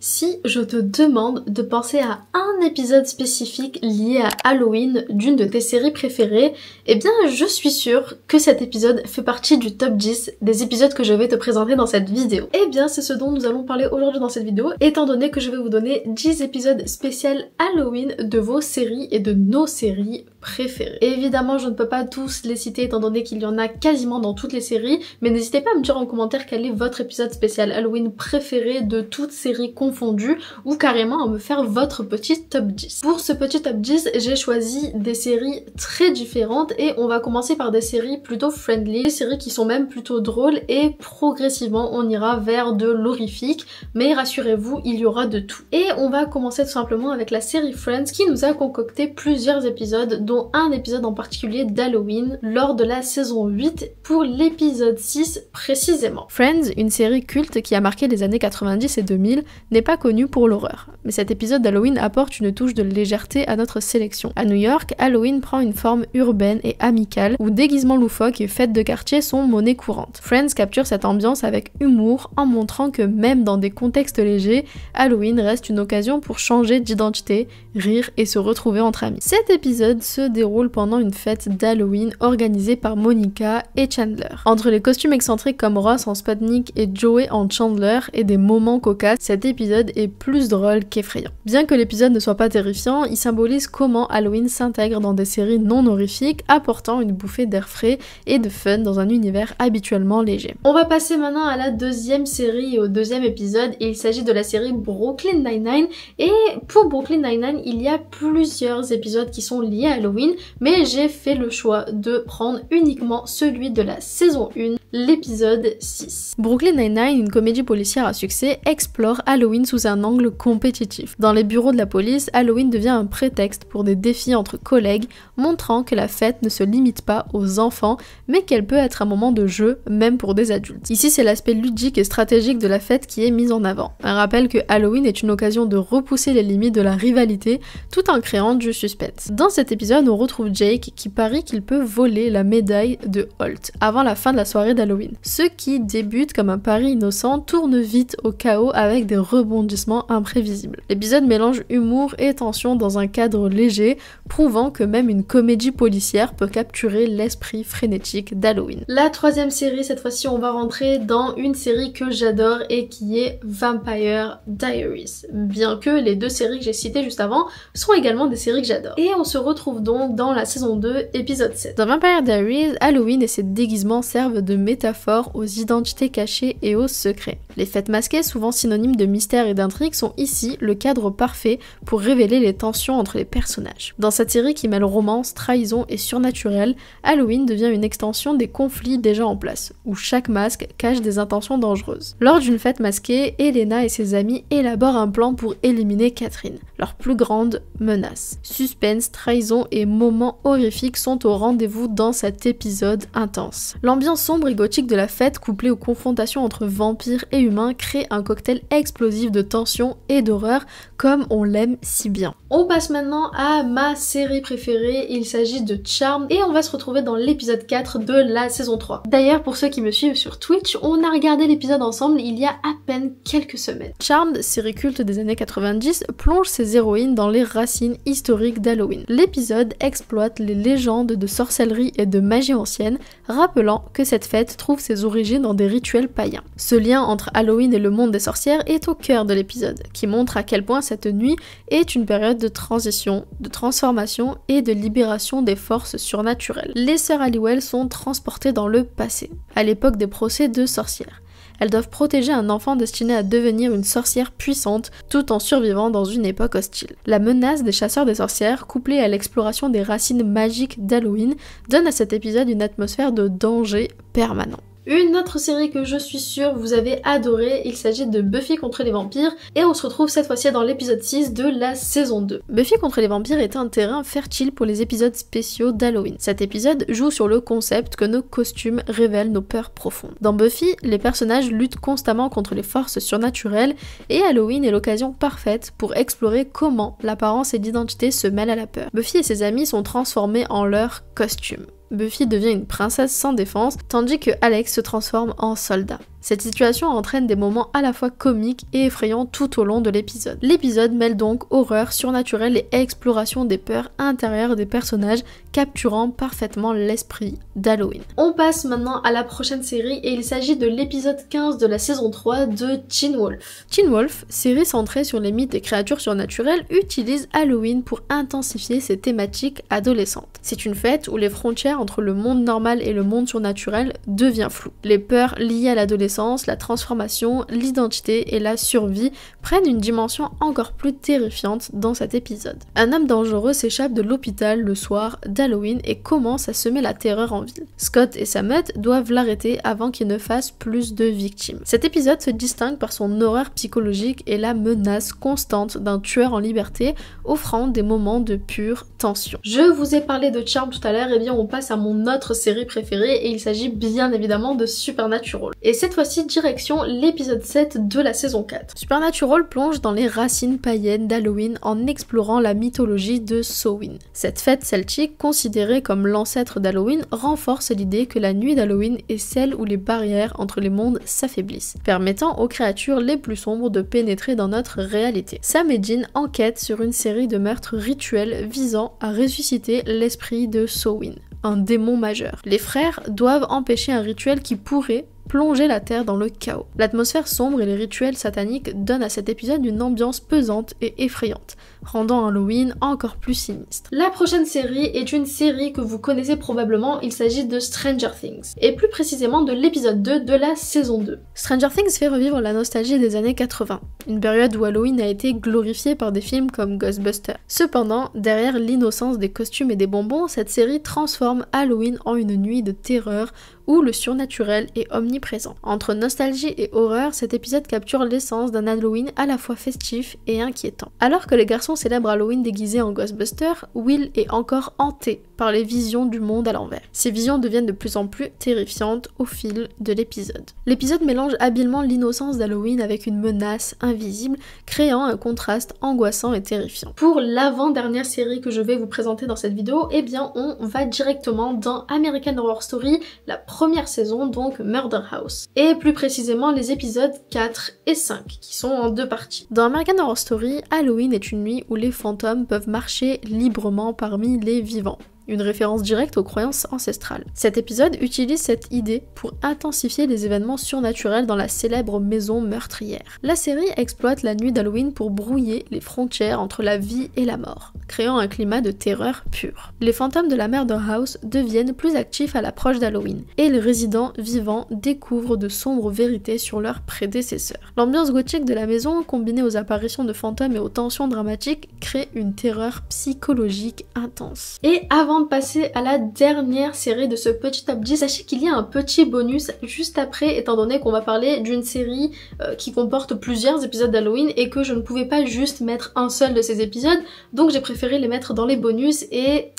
Si je te demande de penser à un épisode spécifique lié à Halloween d'une de tes séries préférées, eh bien je suis sûre que cet épisode fait partie du top 10 des épisodes que je vais te présenter dans cette vidéo. Eh bien c'est ce dont nous allons parler aujourd'hui dans cette vidéo, étant donné que je vais vous donner 10 épisodes spéciaux Halloween de vos séries et de nos séries préférées. Et évidemment je ne peux pas tous les citer étant donné qu'il y en a quasiment dans toutes les séries, mais n'hésitez pas à me dire en commentaire quel est votre épisode spécial Halloween préféré de toutes séries confondues, ou carrément à me faire votre petit top 10. Pour ce petit top 10, j'ai choisi des séries très différentes et on va commencer par des séries plutôt friendly, des séries qui sont même plutôt drôles et progressivement on ira vers de l'horrifique, mais rassurez-vous, il y aura de tout. Et on va commencer tout simplement avec la série Friends qui nous a concocté plusieurs épisodes, dont un épisode en particulier d'Halloween lors de la saison 8 pour l'épisode 6 précisément. Friends, une série culte qui a marqué les années 90 et 2000, n'est pas connue pour l'horreur. Mais cet épisode d'Halloween apporte une touche de légèreté à notre sélection. À New York, Halloween prend une forme urbaine et amicale où déguisements loufoques et fêtes de quartier sont monnaie courante. Friends capture cette ambiance avec humour en montrant que même dans des contextes légers, Halloween reste une occasion pour changer d'identité, rire et se retrouver entre amis. Cet épisode se déroule pendant une fête d'Halloween organisée par Monica et Chandler. Entre les costumes excentriques comme Ross en Sputnik et Joey en Chandler et des moments cocasses, cet épisode est plus drôle qu'effrayant. Bien que l'épisode ne soit pas terrifiant, il symbolise comment Halloween s'intègre dans des séries non horrifiques, apportant une bouffée d'air frais et de fun dans un univers habituellement léger. On va passer maintenant à la deuxième série et au deuxième épisode, et il s'agit de la série Brooklyn Nine-Nine. Et pour Brooklyn Nine-Nine, il y a plusieurs épisodes qui sont liés à Halloween, mais j'ai fait le choix de prendre uniquement celui de la saison 1, l'épisode 6. Brooklyn Nine-Nine, une comédie policière à succès, explore Halloween sous un angle compétitif. Dans les bureaux de la police, Halloween devient un prétexte pour des défis entre collègues, montrant que la fête ne se limite pas aux enfants, mais qu'elle peut être un moment de jeu, même pour des adultes. Ici, c'est l'aspect ludique et stratégique de la fête qui est mis en avant. Un rappel que Halloween est une occasion de repousser les limites de la rivalité, tout en créant du suspense. Dans cet épisode, on retrouve Jake qui parie qu'il peut voler la médaille de Holt avant la fin de la soirée d'Halloween. Ce qui débute comme un pari innocent tourne vite au chaos avec des rebondissements imprévisibles. L'épisode mélange humour et tension dans un cadre léger, prouvant que même une comédie policière peut capturer l'esprit frénétique d'Halloween. La troisième série, cette fois-ci on va rentrer dans une série que j'adore et qui est Vampire Diaries. Bien que les deux séries que j'ai citées juste avant sont également des séries que j'adore. Et on se retrouve donc dans la saison 2, épisode 7. Dans Vampire Diaries, Halloween et ses déguisements servent de métaphore aux identités cachées et aux secrets. Les fêtes masquées, souvent synonymes de mystère et d'intrigue, sont ici le cadre parfait pour révéler les tensions entre les personnages. Dans cette série qui mêle romance, trahison et surnaturel, Halloween devient une extension des conflits déjà en place, où chaque masque cache des intentions dangereuses. Lors d'une fête masquée, Elena et ses amis élaborent un plan pour éliminer Catherine, leur plus grande menace. Suspense, trahison et moments horrifiques sont au rendez-vous dans cet épisode intense. L'ambiance sombre et gothique de la fête, couplée aux confrontations entre vampires et humains, crée un cocktail explosif de tension et d'horreur comme on l'aime si bien. On passe maintenant à ma série préférée, il s'agit de Charmed et on va se retrouver dans l'épisode 4 de la saison 3. D'ailleurs, pour ceux qui me suivent sur Twitch, on a regardé l'épisode ensemble il y a à peine quelques semaines. Charmed, série culte des années 90, plonge ses héroïnes dans les racines historiques d'Halloween. L'épisode exploite les légendes de sorcellerie et de magie ancienne, rappelant que cette fête trouve ses origines dans des rituels païens. Ce lien entre Halloween et le monde des sorcières est au cœur de l'épisode, qui montre à quel point cette nuit est une période de transition, de transformation et de libération des forces surnaturelles. Les sœurs Halliwell sont transportées dans le passé, à l'époque des procès de sorcières. Elles doivent protéger un enfant destiné à devenir une sorcière puissante tout en survivant dans une époque hostile. La menace des chasseurs des sorcières, couplée à l'exploration des racines magiques d'Halloween, donne à cet épisode une atmosphère de danger permanent. Une autre série que je suis sûre vous avez adoré, il s'agit de Buffy contre les vampires et on se retrouve cette fois-ci dans l'épisode 6 de la saison 2. Buffy contre les vampires est un terrain fertile pour les épisodes spéciaux d'Halloween. Cet épisode joue sur le concept que nos costumes révèlent nos peurs profondes. Dans Buffy, les personnages luttent constamment contre les forces surnaturelles et Halloween est l'occasion parfaite pour explorer comment l'apparence et l'identité se mêlent à la peur. Buffy et ses amis sont transformés en leurs costumes. Buffy devient une princesse sans défense, tandis que Alex se transforme en soldat. Cette situation entraîne des moments à la fois comiques et effrayants tout au long de l'épisode. L'épisode mêle donc horreur surnaturelle et exploration des peurs intérieures des personnages, capturant parfaitement l'esprit d'Halloween. On passe maintenant à la prochaine série et il s'agit de l'épisode 15 de la saison 3 de Teen Wolf. Teen Wolf, série centrée sur les mythes des créatures surnaturelles, utilise Halloween pour intensifier ses thématiques adolescentes. C'est une fête où les frontières entre le monde normal et le monde surnaturel deviennent floues. Les peurs liées à l'adolescence, la transformation, l'identité et la survie prennent une dimension encore plus terrifiante dans cet épisode. Un homme dangereux s'échappe de l'hôpital le soir d'Halloween et commence à semer la terreur en ville. Scott et sa meute doivent l'arrêter avant qu'il ne fasse plus de victimes. Cet épisode se distingue par son horreur psychologique et la menace constante d'un tueur en liberté, offrant des moments de pure tension. Je vous ai parlé de Charmed tout à l'heure, et bien on passe à mon autre série préférée et il s'agit bien évidemment de Supernatural. Et cette fois-ci, direction l'épisode 7 de la saison 4. Supernatural plonge dans les racines païennes d'Halloween en explorant la mythologie de Samhain. Cette fête celtique, considérée comme l'ancêtre d'Halloween, renforce l'idée que la nuit d'Halloween est celle où les barrières entre les mondes s'affaiblissent, permettant aux créatures les plus sombres de pénétrer dans notre réalité. Sam et Dean enquêtent sur une série de meurtres rituels visant à ressusciter l'esprit de Samhain, un démon majeur. Les frères doivent empêcher un rituel qui pourrait plonger la Terre dans le chaos. L'atmosphère sombre et les rituels sataniques donnent à cet épisode une ambiance pesante et effrayante, rendant Halloween encore plus sinistre. La prochaine série est une série que vous connaissez probablement, il s'agit de Stranger Things, et plus précisément de l'épisode 2 de la saison 2. Stranger Things fait revivre la nostalgie des années 80, une période où Halloween a été glorifié par des films comme Ghostbusters. Cependant, derrière l'innocence des costumes et des bonbons, cette série transforme Halloween en une nuit de terreur où le surnaturel est omniprésent. Entre nostalgie et horreur, cet épisode capture l'essence d'un Halloween à la fois festif et inquiétant. Alors que les garçons célèbrent Halloween déguisés en Ghostbusters, Will est encore hanté par les visions du monde à l'envers. Ces visions deviennent de plus en plus terrifiantes au fil de l'épisode. L'épisode mélange habilement l'innocence d'Halloween avec une menace invisible, créant un contraste angoissant et terrifiant. Pour l'avant-dernière série que je vais vous présenter dans cette vidéo, eh bien on va directement dans American Horror Story, la première saison, donc Murder House. Et plus précisément les épisodes 4 et 5, qui sont en deux parties. Dans American Horror Story, Halloween est une nuit où les fantômes peuvent marcher librement parmi les vivants. Une référence directe aux croyances ancestrales. Cet épisode utilise cette idée pour intensifier les événements surnaturels dans la célèbre maison meurtrière. La série exploite la nuit d'Halloween pour brouiller les frontières entre la vie et la mort, créant un climat de terreur pure. Les fantômes de la Murder House deviennent plus actifs à l'approche d'Halloween, et les résidents vivants découvrent de sombres vérités sur leurs prédécesseurs. L'ambiance gothique de la maison, combinée aux apparitions de fantômes et aux tensions dramatiques, crée une terreur psychologique intense. Et avant de passer à la dernière série de ce petit top 10, sachez qu'il y a un petit bonus juste après, étant donné qu'on va parler d'une série qui comporte plusieurs épisodes d'Halloween et que je ne pouvais pas juste mettre un seul de ces épisodes, donc j'ai préféré les mettre dans les bonus et...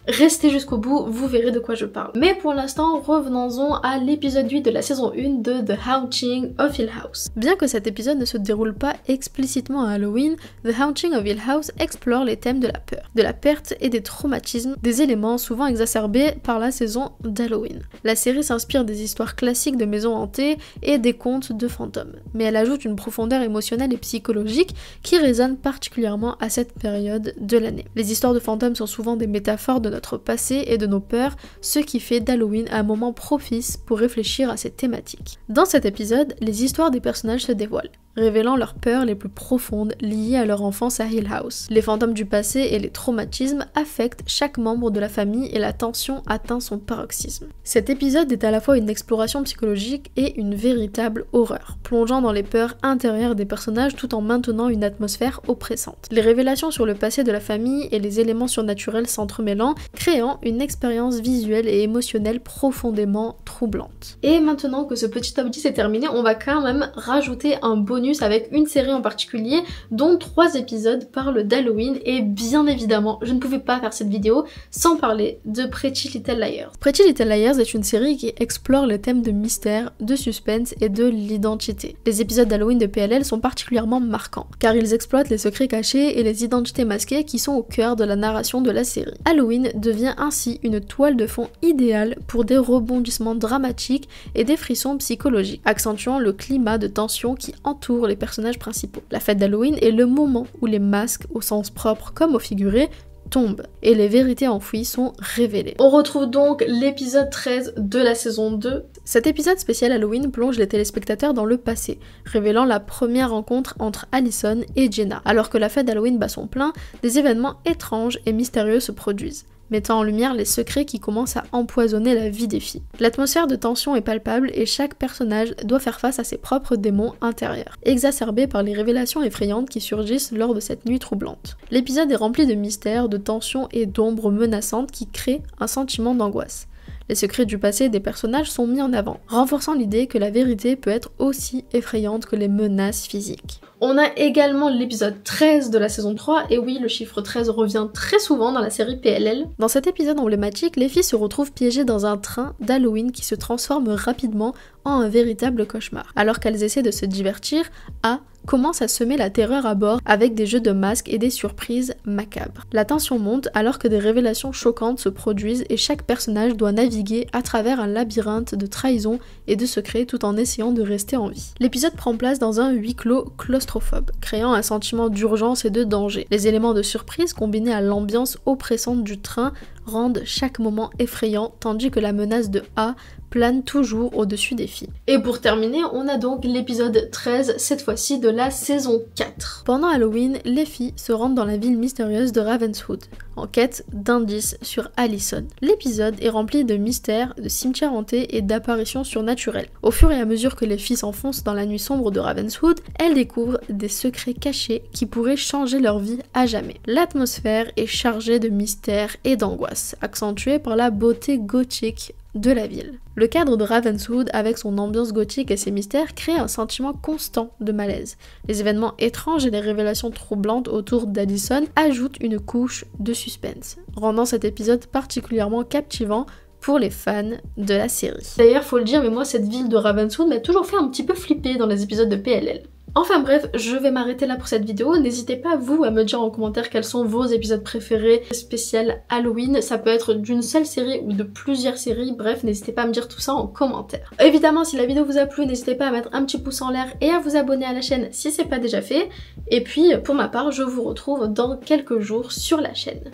restez jusqu'au bout, vous verrez de quoi je parle. Mais pour l'instant, revenons-en à l'épisode 8 de la saison 1 de The Haunting of Hill House. Bien que cet épisode ne se déroule pas explicitement à Halloween, The Haunting of Hill House explore les thèmes de la peur, de la perte et des traumatismes, des éléments souvent exacerbés par la saison d'Halloween. La série s'inspire des histoires classiques de maisons hantées et des contes de fantômes, mais elle ajoute une profondeur émotionnelle et psychologique qui résonne particulièrement à cette période de l'année. Les histoires de fantômes sont souvent des métaphores de notre passé et de nos peurs, ce qui fait d'Halloween un moment propice pour réfléchir à ces thématiques. Dans cet épisode, les histoires des personnages se dévoilent, révélant leurs peurs les plus profondes liées à leur enfance à Hill House. Les fantômes du passé et les traumatismes affectent chaque membre de la famille et la tension atteint son paroxysme. Cet épisode est à la fois une exploration psychologique et une véritable horreur, plongeant dans les peurs intérieures des personnages tout en maintenant une atmosphère oppressante. Les révélations sur le passé de la famille et les éléments surnaturels s'entremêlant, créant une expérience visuelle et émotionnelle profondément troublante. Et maintenant que ce petit top 10 est terminé, on va quand même rajouter un bonus bonus avec une série en particulier dont 3 épisodes parlent d'Halloween et bien évidemment je ne pouvais pas faire cette vidéo sans parler de Pretty Little Liars. Pretty Little Liars est une série qui explore les thèmes de mystère, de suspense et de l'identité. Les épisodes d'Halloween de PLL sont particulièrement marquants car ils exploitent les secrets cachés et les identités masquées qui sont au cœur de la narration de la série. Halloween devient ainsi une toile de fond idéale pour des rebondissements dramatiques et des frissons psychologiques, accentuant le climat de tension qui entoure les personnages principaux. La fête d'Halloween est le moment où les masques, au sens propre comme au figuré, tombent et les vérités enfouies sont révélées. On retrouve donc l'épisode 13 de la saison 2. Cet épisode spécial Halloween plonge les téléspectateurs dans le passé, révélant la première rencontre entre Allison et Jenna. Alors que la fête d'Halloween bat son plein, des événements étranges et mystérieux se produisent, mettant en lumière les secrets qui commencent à empoisonner la vie des filles. L'atmosphère de tension est palpable et chaque personnage doit faire face à ses propres démons intérieurs, exacerbés par les révélations effrayantes qui surgissent lors de cette nuit troublante. L'épisode est rempli de mystères, de tensions et d'ombres menaçantes qui créent un sentiment d'angoisse. Les secrets du passé des personnages sont mis en avant, renforçant l'idée que la vérité peut être aussi effrayante que les menaces physiques. On a également l'épisode 13 de la saison 3, et oui, le chiffre 13 revient très souvent dans la série PLL. Dans cet épisode emblématique, les filles se retrouvent piégées dans un train d'Halloween qui se transforme rapidement en un véritable cauchemar. Alors qu'elles essaient de se divertir, A commence à semer la terreur à bord avec des jeux de masques et des surprises macabres. La tension monte alors que des révélations choquantes se produisent et chaque personnage doit naviguer à travers un labyrinthe de trahison et de secrets tout en essayant de rester en vie. L'épisode prend place dans un huis clos claustrophobe, créant un sentiment d'urgence et de danger. Les éléments de surprise combinés à l'ambiance oppressante du train rendent chaque moment effrayant, tandis que la menace de A plane toujours au-dessus des filles. Et pour terminer, on a donc l'épisode 13, cette fois-ci de la saison 4. Pendant Halloween, les filles se rendent dans la ville mystérieuse de Ravenswood, en quête d'indices sur Allison. L'épisode est rempli de mystères, de cimetières hantés et d'apparitions surnaturelles. Au fur et à mesure que les filles s'enfoncent dans la nuit sombre de Ravenswood, elles découvrent des secrets cachés qui pourraient changer leur vie à jamais. L'atmosphère est chargée de mystères et d'angoisse, accentuée par la beauté gothique de la ville. Le cadre de Ravenswood, avec son ambiance gothique et ses mystères, crée un sentiment constant de malaise. Les événements étranges et les révélations troublantes autour d'Allison ajoutent une couche de suspense, rendant cet épisode particulièrement captivant pour les fans de la série. D'ailleurs, faut le dire, mais moi cette ville de Ravenswood m'a toujours fait un petit peu flipper dans les épisodes de PLL. Enfin bref, je vais m'arrêter là pour cette vidéo. N'hésitez pas, vous, à me dire en commentaire quels sont vos épisodes préférés spécial Halloween. Ça peut être d'une seule série ou de plusieurs séries. Bref, n'hésitez pas à me dire tout ça en commentaire. Évidemment, si la vidéo vous a plu, n'hésitez pas à mettre un petit pouce en l'air et à vous abonner à la chaîne si c'est pas déjà fait. Et puis, pour ma part, je vous retrouve dans quelques jours sur la chaîne.